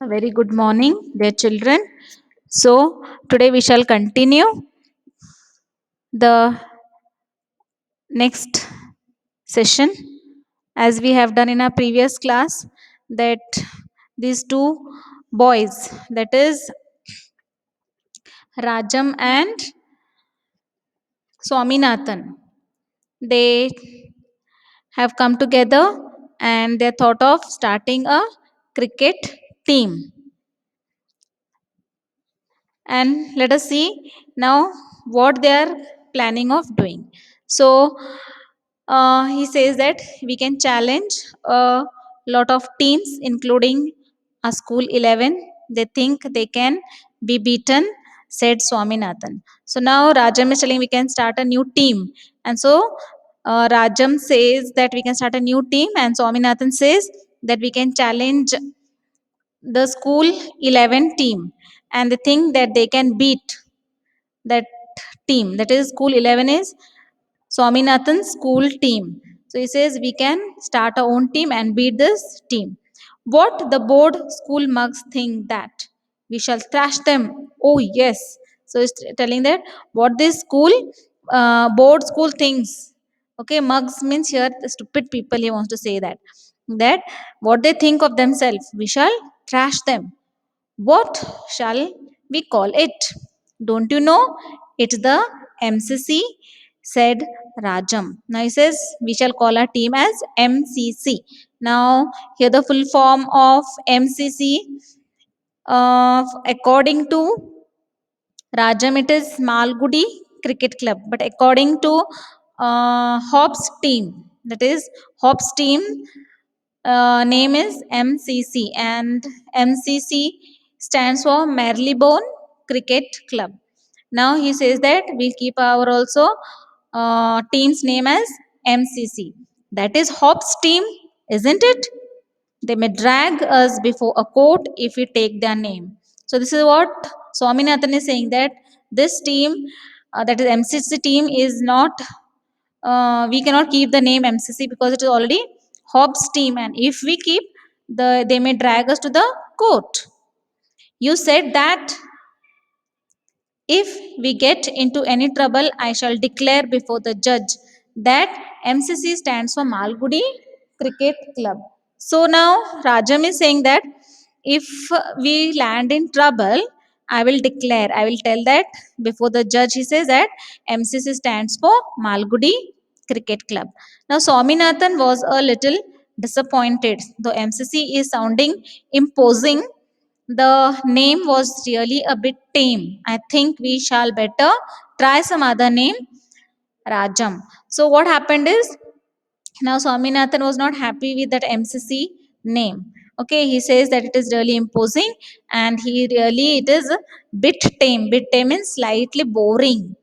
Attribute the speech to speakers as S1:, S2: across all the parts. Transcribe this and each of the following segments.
S1: A very good morning, dear children. So, today we shall continue the next session as we have done in our previous class. That these two boys, that is Rajam and Swaminathan, they have come together and they thought of starting a cricket team. And let us see now what they are planning of doing. So he says that we can challenge a lot of teams including a school 11. They think they can be beaten, said Swaminathan. So now Rajam is telling we can start a new team. And so Rajam says that we can start a new team, and Swaminathan says that we can challenge the school 11 team, and they think that they can beat that team. That is, school 11 is Swaminathan's school team. So he says we can start our own team and beat this team. What the board school mugs think that we shall thrash them. Oh yes. So he's telling that what this school board school thinks. Okay, mugs means here the stupid people. He wants to say that what they think of themselves, we shall trash them. What shall we call it? Don't you know? It's the MCC, said Rajam. Now he says we shall call our team as MCC. Now, here the full form of MCC, according to Rajam, it is Malgudi Cricket Club. But according to Hobbs team, that is Hobbs team, name is MCC, and MCC stands for Marylebone Cricket Club. Now he says that we'll keep our also team's name as MCC. That is Hobbs team, isn't it? They may drag us before a court if we take their name. So this is what Swaminathan is saying, that this team, that is MCC team, is not. We cannot keep the name MCC because it is already Hobbs team, and if we keep they may drag us to the court. You said that if we get into any trouble, I shall declare before the judge that MCC stands for Malgudi Cricket Club. So now Rajam is saying that if we land in trouble, I will declare, I will tell that before the judge. He says that MCC stands for Malgudi Cricket Club. Now Swaminathan was a little disappointed. Though MCC is sounding imposing, the name was really a bit tame. I think we shall better try some other name, Rajam. So what happened is, now Swaminathan was not happy with that MCC name. Okay, he says that it is really imposing, and it is a bit tame. Bit tame means slightly boring.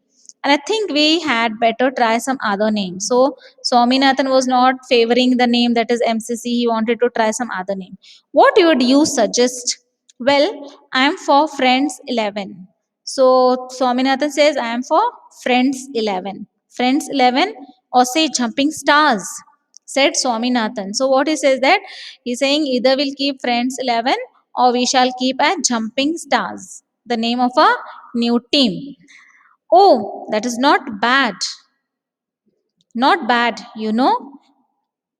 S1: And I think we had better try some other name. So Swaminathan was not favoring the name that is MCC. He wanted to try some other name. What would you suggest? Well, I am for Friends 11. So Swaminathan says I am for Friends 11. Friends 11, or say Jumping Stars, said Swaminathan. So what he says that he's saying either we'll keep Friends 11 or we shall keep a Jumping Stars, the name of a new team. Oh, that is not bad. Not bad, you know.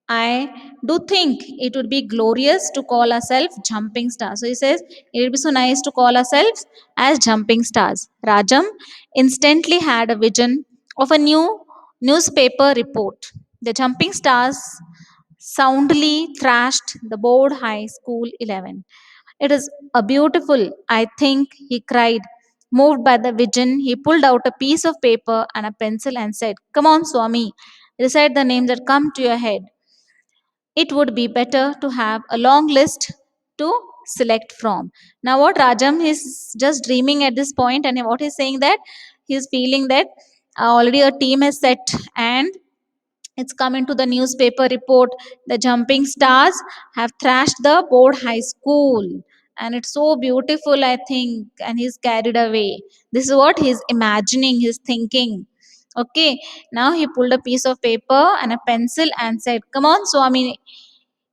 S1: I do think it would be glorious to call ourselves Jumping Stars. So he says it would be so nice to call ourselves as Jumping Stars. Rajam instantly had a vision of a new newspaper report. The Jumping Stars soundly thrashed the Board High School 11. It is a beautiful, I think, he cried. Moved by the vision, he pulled out a piece of paper and a pencil and said, "Come on, Swami, recite the names that come to your head. It would be better to have a long list to select from." Now, what Rajam is just dreaming at this point, and what he's saying that he's feeling that already a team is set and it's come into the newspaper report. The Jumping Stars have thrashed the Board High School. And it's so beautiful, I think. And he's carried away. This is what he's imagining, he's thinking. Okay, now he pulled a piece of paper and a pencil and said, "Come on, Swami,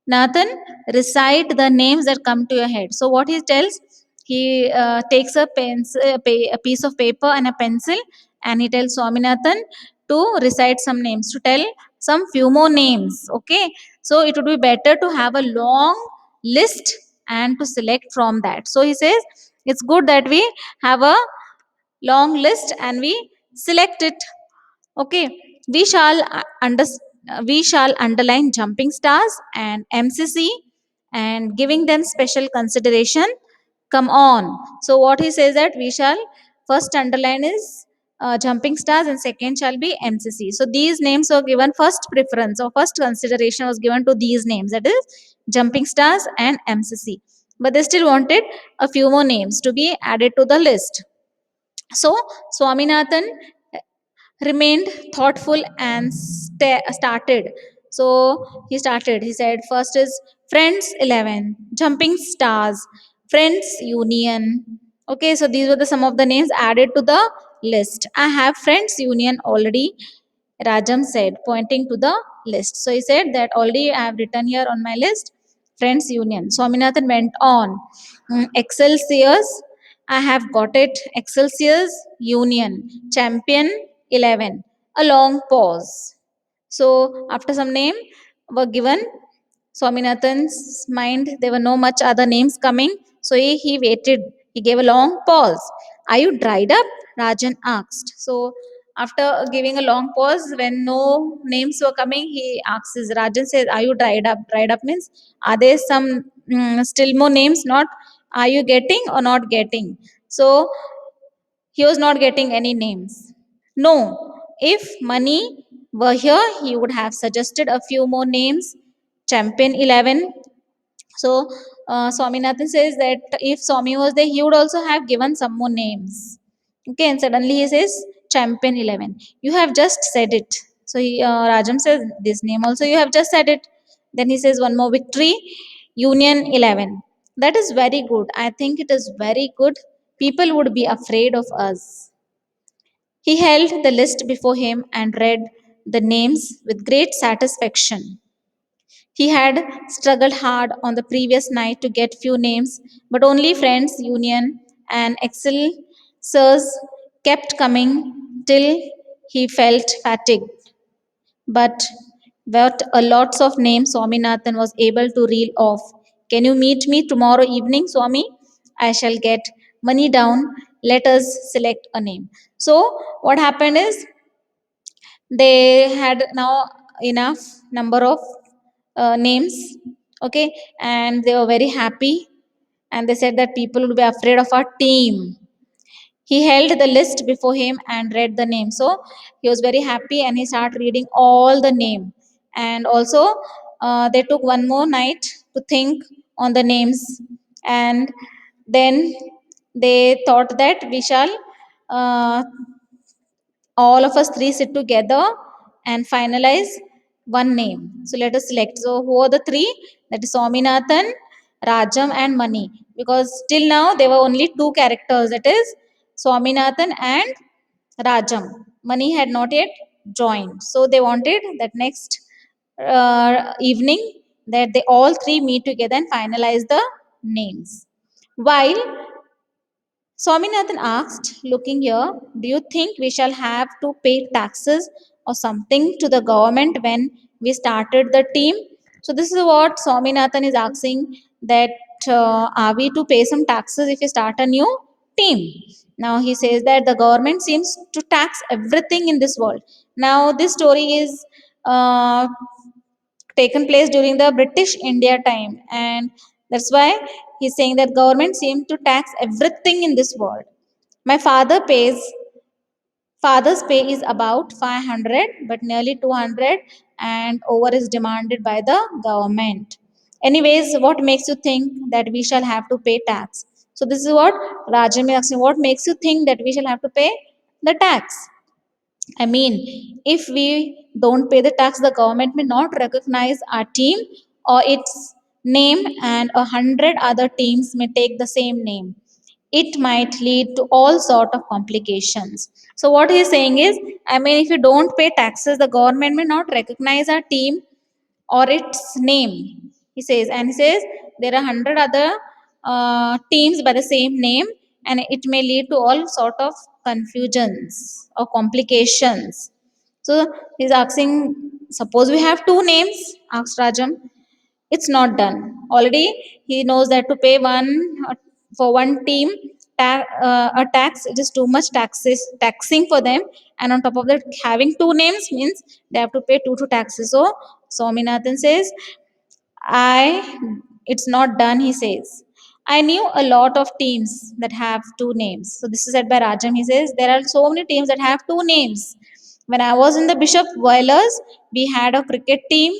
S1: Nathan, recite the names that come to your head. So what he tells, he takes a pencil, a piece of paper and a pencil, and he tells Swaminathan to recite some names, to tell some few more names. Okay, so it would be better to have a long list and to select from that. So he says it's good that we have a long list and we select it. Okay, we shall we shall underline jumping stars and MCC and giving them special consideration. Come on. So what he says that we shall first underline is jumping stars and second shall be MCC. So these names were given first preference or first consideration was given to these names, that is jumping stars and MCC. But they still wanted a few more names to be added to the list. So Swaminathan remained thoughtful and started. So he started, he said first is Friends 11, Jumping Stars, Friends Union. Okay, so these were the some of the names added to the list. I have Friends Union already, Rajam said, pointing to the list. So he said that already I have written here on my list Friends Union. Swaminathan went on. Excelsiors, I have got it. Excelsiors Union. Champion 11. A long pause. So after some name were given, Swaminathan's mind, there were no much other names coming. So he waited. He gave a long pause. Are you dried up? Rajan asked. So after giving a long pause, when no names were coming, he asks, Rajan says, are you dried up? Dried up means, are there some still more names? Not, are you getting or not getting? So he was not getting any names. No, if money were here, he would have suggested a few more names. Champion 11. So Swaminathan says that if Swami was there, he would also have given some more names. Okay, and suddenly he says Champion 11. You have just said it. So Rajam says this name also you have just said it. Then he says one more Victory Union 11. That is very good. I think it is very good. People would be afraid of us. He held the list before him and read the names with great satisfaction. He had struggled hard on the previous night to get few names, but only Friends Union and Excel Sirs kept coming till he felt fatigued. But what a lots of names Swaminathan was able to reel off. Can you meet me tomorrow evening, Swami? I shall get money down. Let us select a name. So what happened is they had now enough number of names. Okay, and they were very happy, and they said that people would be afraid of our team. He held the list before him and read the name. So he was very happy and he started reading all the name. And also they took one more night to think on the names, and then they thought that we shall uh, all of us three sit together and finalize one name. So let us select. So who are the three? That is Swaminathan, Rajam, and Mani. Because till now there were only two characters. That is Swaminathan and Rajam. Mani had not yet joined. So they wanted that next evening that they all three meet together and finalize the names. While Swaminathan asked, looking here, do you think we shall have to pay taxes or something to the government when we started the team? So, this is what Swaminathan is asking, that are we to pay some taxes if we start a new team? Now, he says that the government seems to tax everything in this world. Now, this story is uh, taken place during the British India time, and that's why he's saying that government seems to tax everything in this world. My father's pay is about 500, but nearly 200 and over is demanded by the government. Anyways, what makes you think that we shall have to pay tax? So this is what Rajam is asking. What makes you think that we shall have to pay the tax? I mean, if we don't pay the tax, the government may not recognize our team or its name, and 100 other teams may take the same name. It might lead to all sort of complications. So what he's saying is, I mean, if you don't pay taxes, the government may not recognize our team or its name. He says there are 100 other teams by the same name, and it may lead to all sort of confusions or complications. So he's asking, suppose we have two names, asked Rajam. It's not done. Already he knows that to pay one for one team a tax, it is too much taxing for them. And on top of that, having two names means they have to pay two taxes. So Swaminathan says, I, it's not done, he says. I knew a lot of teams that have two names. So this is said by Rajam. He says there are so many teams that have two names. When I was in the Bishop Whalers, we had a cricket team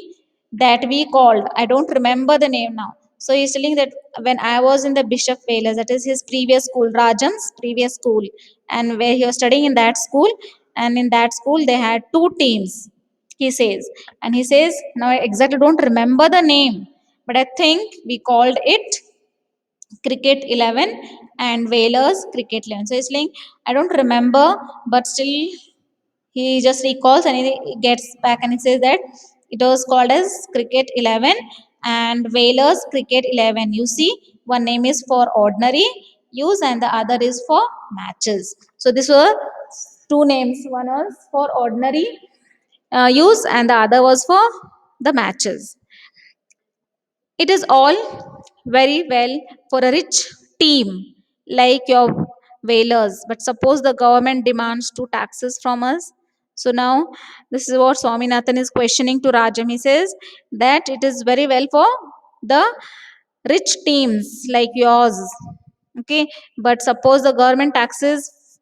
S1: that we called. I don't remember the name now. So he's telling that when I was in the Bishop Whalers, that is his previous school, Rajam's previous school, and where he was studying in that school, and in that school they had two teams, he says. And he says, now I exactly don't remember the name, but I think we called it Cricket 11 and Whalers Cricket 11. So he's saying, I don't remember, but still he just recalls and he gets back and he says that it was called as Cricket 11 and Whalers Cricket 11. You see, one name is for ordinary use and the other is for matches. So these were two names. One was for ordinary use and the other was for the matches. It is all very well for a rich team like your whalers, but suppose the government demands two taxes from us. So now this is what Swaminathan is questioning to Rajam. He says that it is very well for the rich teams like yours, okay, but suppose the government taxes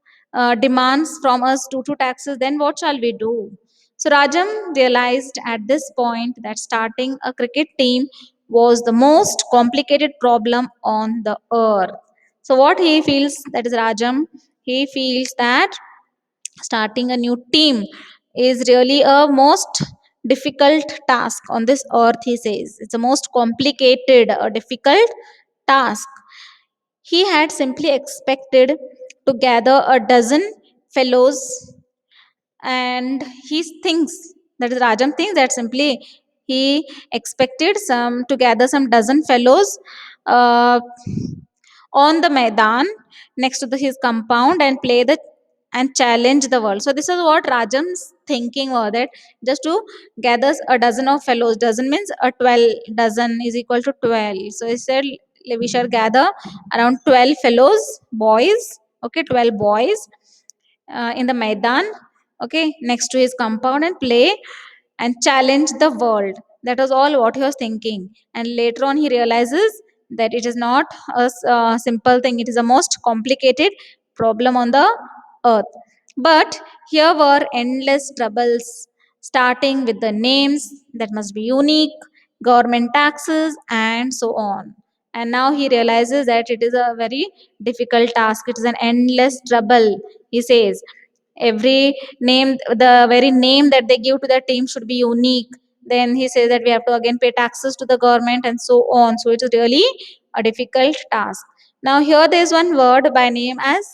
S1: demands from us two taxes, then what shall we do? So Rajam realized at this point that starting a cricket team was the most complicated problem on the earth. So what he feels, that is Rajam, he feels that starting a new team is really a most difficult task on this earth. He says it's the most complicated, a difficult task. He had simply expected to gather a dozen fellows, and he thinks, that is Rajam thinks that simply he expected some to gather some dozen fellows uh, on the Maidan next to his compound and play the and challenge the world. So this is what Rajam's thinking was, that just to gather a dozen of fellows. Dozen means a 12, dozen is equal to 12. So he said we shall gather around 12 fellows, boys, okay, 12 boys in the Maidan, okay, next to his compound and play and challenge the world. That was all what he was thinking. And later on, he realizes that it is not a simple thing, it is the most complicated problem on the earth. But here were endless troubles, starting with the names that must be unique, government taxes, and so on. And now he realizes that it is a very difficult task, it is an endless trouble. He says every name, the very name that they give to the team should be unique. Then he says that we have to again pay taxes to the government and so on. So it is really a difficult task. Now here there is one word by name as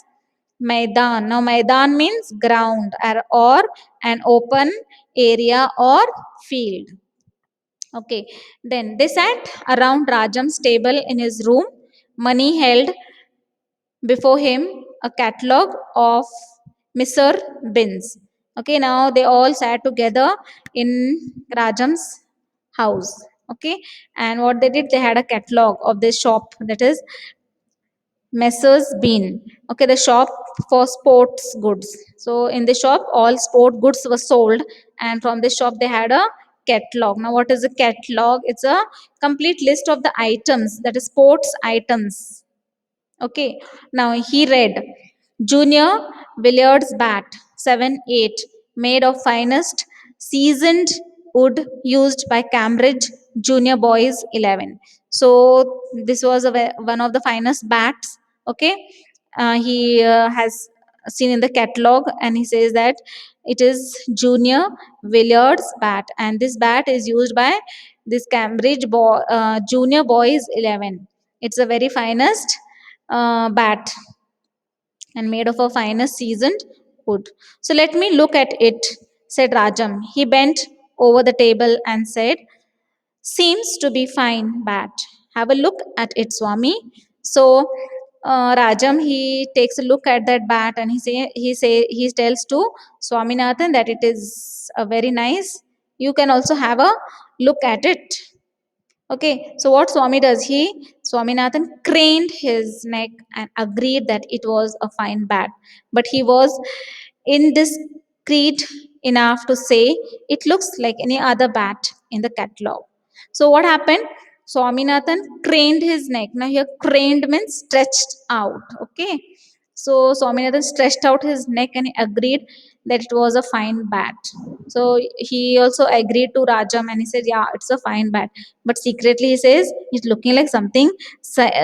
S1: Maidan. Now Maidan means ground or an open area or field. Okay. Then they sat around Rajam's table in his room. Money held before him a catalog of Mr. Bins. Okay, now they all sat together in Rajam's house. Okay, and what they did, they had a catalog of this shop, that is Messrs. Bean. Okay, the shop for sports goods. So in the shop, all sport goods were sold, and from this shop they had a catalog. Now, what is a catalog? It's a complete list of the items, that is sports items. Okay, now he read Junior Williards bat 7-8, made of finest seasoned wood used by Cambridge Junior Boys 11. So this was one of the finest bats. Okay, he has seen in the catalog, and he says that it is Junior Williards bat, and this bat is used by this Junior Boys 11. It's the very finest bat and made of a finest seasoned wood. So let me look at it, said Rajam. He bent over the table and said, Seems to be fine bat. Have a look at it, Swami. So Rajam, he takes a look at that bat and he tells to Swaminathan that it is a very nice. You can also have a look at it. Okay, so what Swami does, Swaminathan craned his neck and agreed that it was a fine bat, but he was indiscreet enough to say it looks like any other bat in the catalog. So what happened? Swaminathan craned his neck. Now here craned means stretched out. Okay, so Swaminathan stretched out his neck and he agreed that it was a fine bat. So he also agreed to Rajam and he said, "Yeah, it's a fine bat." But secretly he says it's looking like something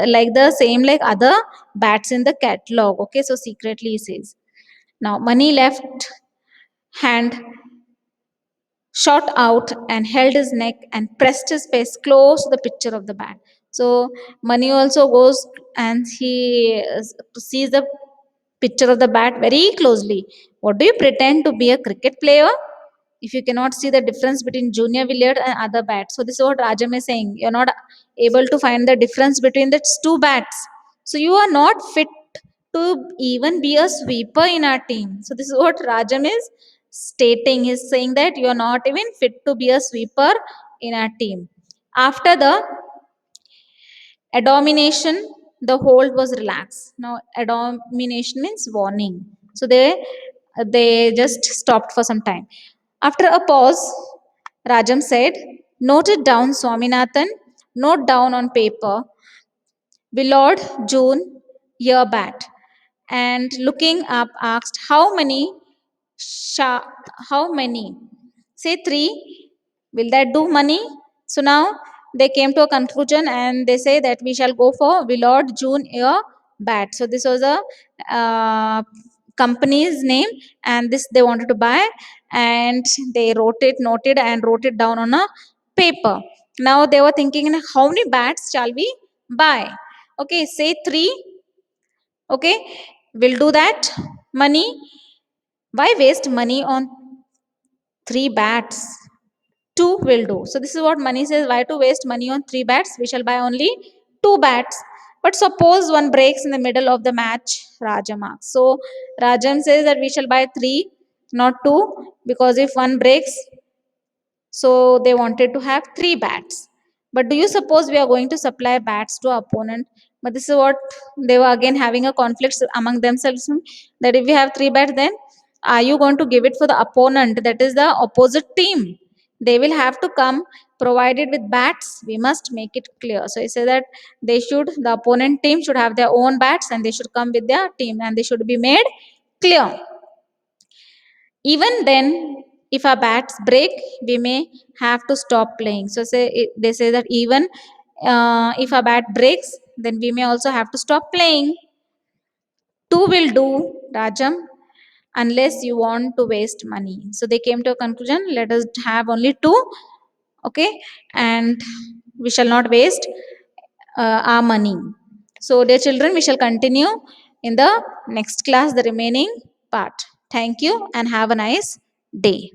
S1: like the same like other bats in the catalog. Okay, so secretly he says. Now Mani left hand shot out and held his neck and pressed his face close to the picture of the bat. So Mani also goes and he sees the picture of the bat very closely. What do you pretend to be a cricket player if you cannot see the difference between junior Villiard and other bats? So this is what Rajam is saying. You're not able to find the difference between the two bats. So you are not fit to even be a sweeper in our team. So this is what Rajam is stating. He's saying that you are not even fit to be a sweeper in our team. After the Adomination, the hold was relaxed. Now, adomination means warning. So they just stopped for some time. After a pause, Rajam said, "Note it down, Swaminathan. Note down on paper. Willard June year bat." And looking up, asked, Sha- how many? Say three. Will that do money? So now they came to a conclusion and they say that we shall go for Willard June Year bat. So this was a company's name and this they wanted to buy and they noted and wrote it down on a paper. Now they were thinking how many bats shall we buy? Okay, say three. Okay, we'll do that. Money. Why waste money on three bats? Two will do. So this is what money says. Why to waste money on three bats? We shall buy only two bats. But suppose one breaks in the middle of the match, Rajam asks. So Rajam says that we shall buy three, not two, because if one breaks, so they wanted to have three bats. But do you suppose we are going to supply bats to our opponent? But this is what they were again having a conflict among themselves, that if we have three bats, then are you going to give it for the opponent? That is the opposite team. They will have to come provided with bats. We must make it clear. So he said that the opponent team should have their own bats and they should come with their team and they should be made clear. Even then, if our bats break, we may have to stop playing. So they say that even if our bat breaks, then we may also have to stop playing. Two will do, Rajam, unless you want to waste money. So they came to a conclusion, let us have only two. Okay, and we shall not waste our money. So dear children, we shall continue in the next class the remaining part. Thank you and have a nice day.